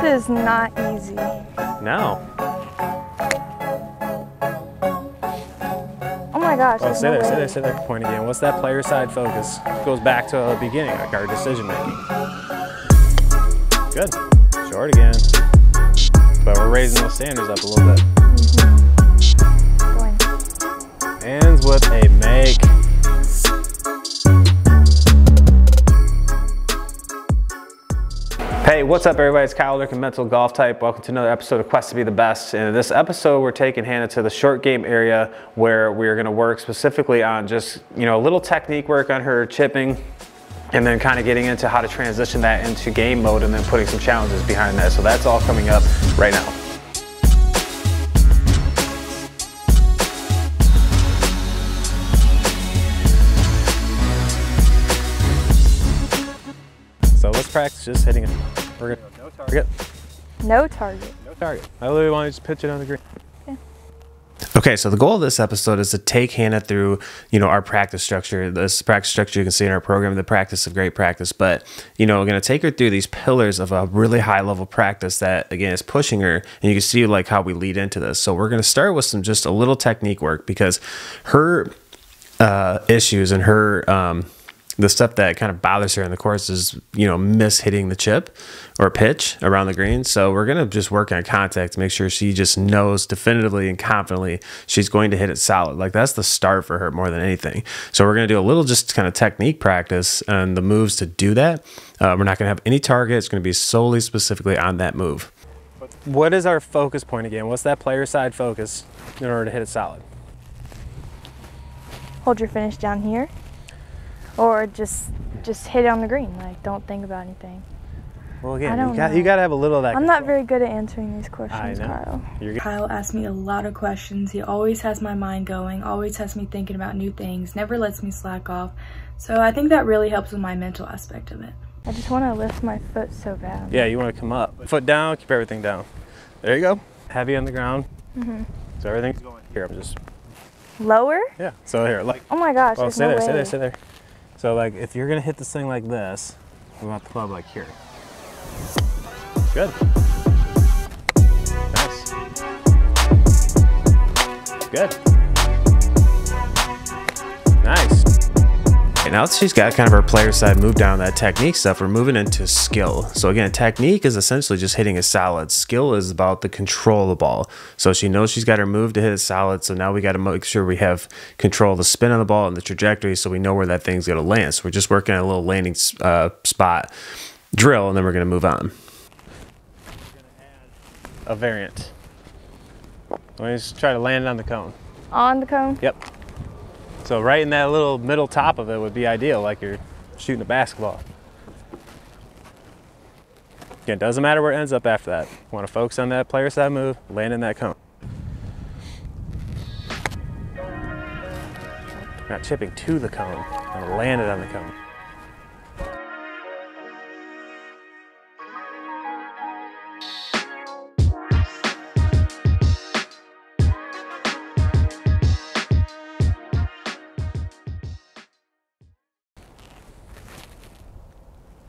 This is not easy. No. Oh my gosh. Oh, stay there, stay there. Point again. What's that player side focus? Goes back to the beginning, like our decision making. Good. Short again. But we're raising those standards up a little bit. Hands with a make. Hey, what's up everybody? It's Alderink and Mental Golf Type. Welcome to another episode of Quest to be the Best. And in this episode, we're taking Hannah to the short game area where we're gonna work specifically on just, a little technique work on her chipping, and then kind of getting into how to transition that into game mode and then putting some challenges behind that. So that's all coming up right now. So let's practice just hitting it. We're gonna go no target. No target. No target. I literally want to just pitch it on the green. Okay. Okay, so the goal of this episode is to take Hannah through, our practice structure. This practice structure you can see in our program, the practice of great practice. But, we're going to take her through these pillars of a really high level practice that, again, is pushing her. And you can see how we lead into this. So we're going to start with just a little technique work, because her issues and her the stuff that kind of bothers her in the course is, miss hitting the chip or pitch around the green. So we're going to just work on contact to make sure she just knows definitively and confidently she's going to hit it solid. Like, that's the start for her more than anything. So we're going to do a little just kind of technique practice and the moves to do that. We're not going to have any target. It's going to be solely specifically on that move. What is our focus point again? What's that player side focus in order to hit it solid? Hold your finish down here. Or just hit it on the green. Like, don't think about anything. Well, again, you got to have a little of that. I'm not very good at answering these questions, I know. Kyle. Kyle asks me a lot of questions. He always has my mind going, always has me thinking about new things, never lets me slack off. So I think that really helps with my mental aspect of it. I just want to lift my foot so bad. Yeah, you want to come up. Foot down, keep everything down. There you go. Heavy on the ground. So everything's going here. I'm just... Lower? Yeah. So here, Oh my gosh, oh, there's no way. Stay there. So if you're gonna hit this thing like this, we want the club like here. Good. Nice. Good. Nice. Okay, now that she's got kind of her player side moved down that technique stuff, we're moving into skill. So again, technique is essentially just hitting a solid. Skill is about the control of the ball. So she knows she's got her move to hit it solid. So now we got to make sure we have control of the spin on the ball and the trajectory, so we know where that thing's going to land. So we're just working on a little landing spot drill, and then we're going to move on. We're going to add a variant. Let me just try to land it on the cone. On the cone? Yep. So right in that little middle top of it would be ideal, like you're shooting a basketball. Again, doesn't matter where it ends up after that. Want to focus on that player side move, land in that cone. Not chipping to the cone, I'm gonna land it on the cone.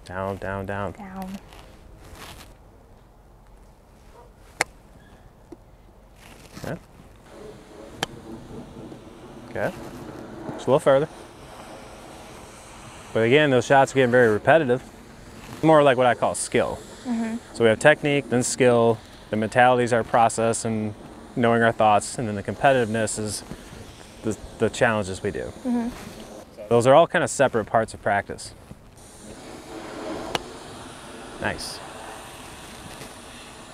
Down, down, down. Down. Okay. Okay. Just a little further. But again, those shots are getting very repetitive. More like what I call skill. So we have technique, then skill, the mentality is our process and knowing our thoughts, and then the competitiveness is the challenges we do. Those are all kind of separate parts of practice. Nice.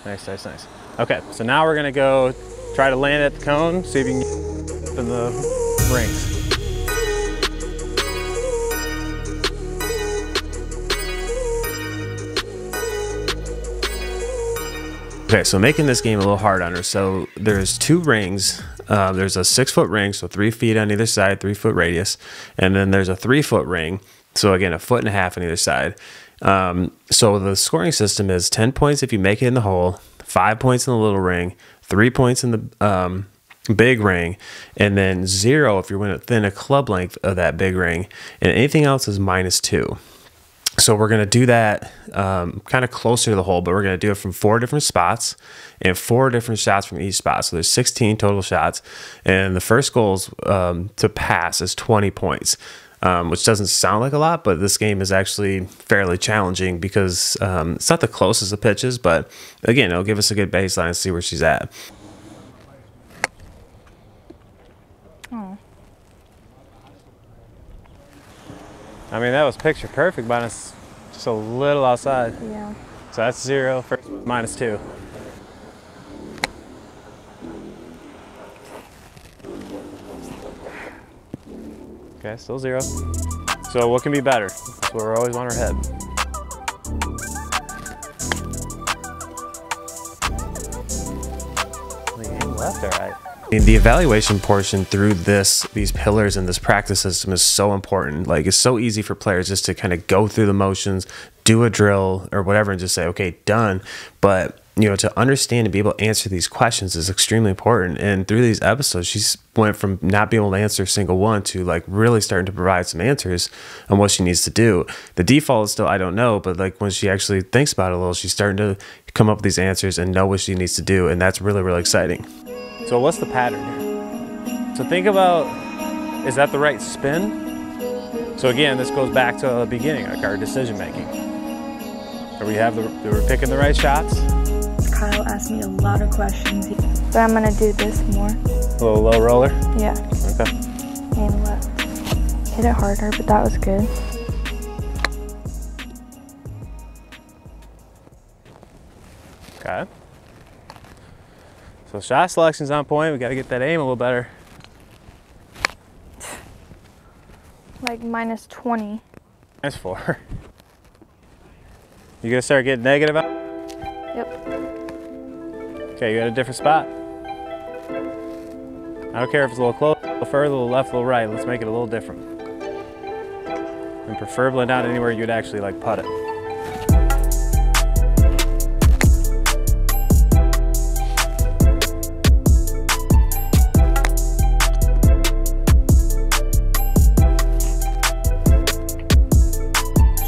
Nice, nice, nice. Okay, so now we're gonna go try to land at the cone, see if you can get up in the rings. Okay, so making this game a little hard on her. So there's two rings. There's a 6-foot ring, so 3 feet on either side, 3-foot radius. And then there's a 3-foot ring. So again, 1.5 feet on either side. So the scoring system is 10 points if you make it in the hole, 5 points in the little ring, 3 points in the big ring, and then 0 if you're within a club length of that big ring, and anything else is -2. So we're going to do that kind of closer to the hole, but we're going to do it from 4 different spots and 4 different shots from each spot. So there's 16 total shots. And the first goal is to pass is 20 points, which doesn't sound like a lot, but this game is actually fairly challenging because it's not the closest of pitches, but again, it'll give us a good baseline and see where she's at. Oh. I mean, that was picture perfect, but it's just a little outside. Yeah. So that's 0, first -2. Okay, still 0. So what can be better? That's where we always want our head. Aim left, all right. The evaluation portion through these pillars and this practice system is so important. Like, it's so easy for players just to kind of go through the motions, do a drill or whatever, and just say, okay, done. But, you know, to understand and be able to answer these questions is extremely important. And through these episodes, she's went from not being able to answer a single one to like really starting to provide some answers on what she needs to do. The default is still, I don't know, but like when she actually thinks about it a little, she's starting to come up with these answers and know what she needs to do. And that's really, really exciting. So what's the pattern here? So think about, is that the right spin? So again, this goes back to the beginning, like our decision making. We're picking the right shots? Kyle asked me a lot of questions. But I'm gonna do this more. A little low roller? Yeah. Okay. And left. Hit it harder, but that was good. Okay. So shot selection's on point. We got to get that aim a little better. Like -20. -4. You gonna start getting negative out? Yep. Okay, you got a different spot. I don't care if it's a little close, a little further, a little left, a little right. Let's make it a little different. And preferably not anywhere you'd actually like putt it.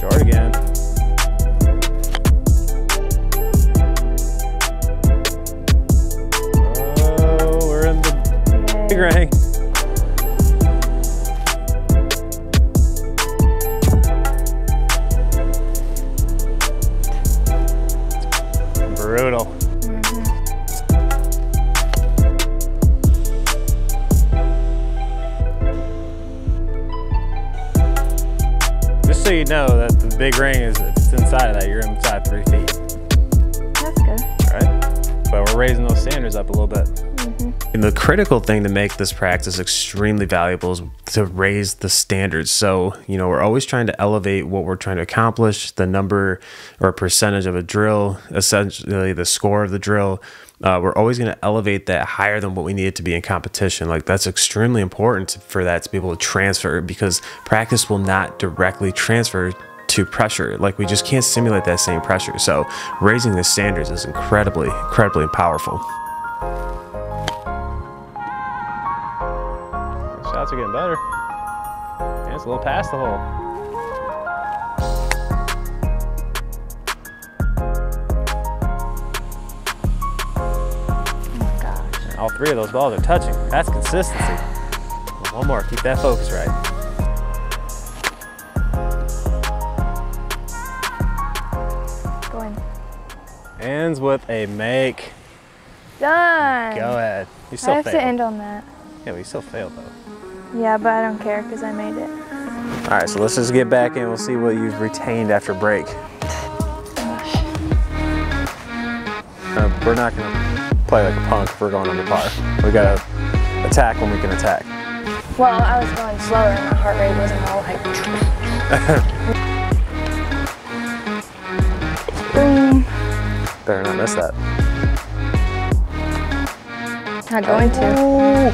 Short again. Oh, we're in the big ring. Brutal. Just so you know that the big ring is, if it's inside of that, you're inside 3 feet. That's good. All right? But we're raising those standards up a little bit. And the critical thing to make this practice extremely valuable is to raise the standards. So, you know, we're always trying to elevate what we're trying to accomplish, the number or percentage of a drill, essentially the score of the drill. We're always going to elevate that higher than what we need it to be in competition. Like, that's extremely important for that to be able to transfer, because practice will not directly transfer to pressure. Like, we just can't simulate that same pressure. So raising the standards is incredibly, incredibly powerful. Shots are getting better. Yeah, it's a little past the hole. Oh my gosh. And all 3 of those balls are touching. That's consistency. One more, keep that focus right. Going. Ends with a make. Done. Go ahead. You I still have failed. to end on that. Yeah, but you still failed though. Yeah, but I don't care because I made it. All right, so let's just get back in. We'll see what you've retained after break. We're not gonna play like a punk if we're going under par. We gotta attack when we can attack. Well, I was going slower and my heart rate wasn't all like. Boom. Better not miss that. Not going to.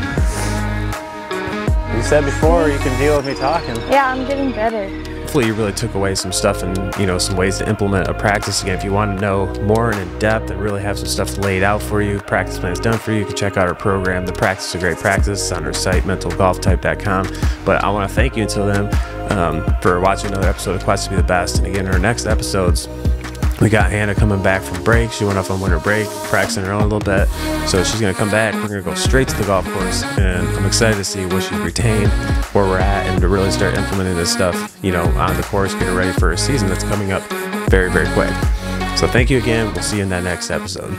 You said before you can deal with me talking. Yeah, I'm getting better. Hopefully you really took away some stuff and, you know, some ways to implement a practice. Again, if you want to know more and in depth and really have some stuff laid out for you, practice plans done for you, you can check out our program, The Practice of Great Practice, on our site, mentalgolftype.com. But I want to thank you until then. for watching another episode of Quest to be the Best. And again, in our next episodes, we got Hannah coming back from break. She went off on winter break, practicing her own a little bit. So she's going to come back. We're going to go straight to the golf course. And I'm excited to see what she's retained, where we're at, and to really start implementing this stuff, you know, on the course, get her ready for a season that's coming up very, very quick. So thank you again. We'll see you in that next episode.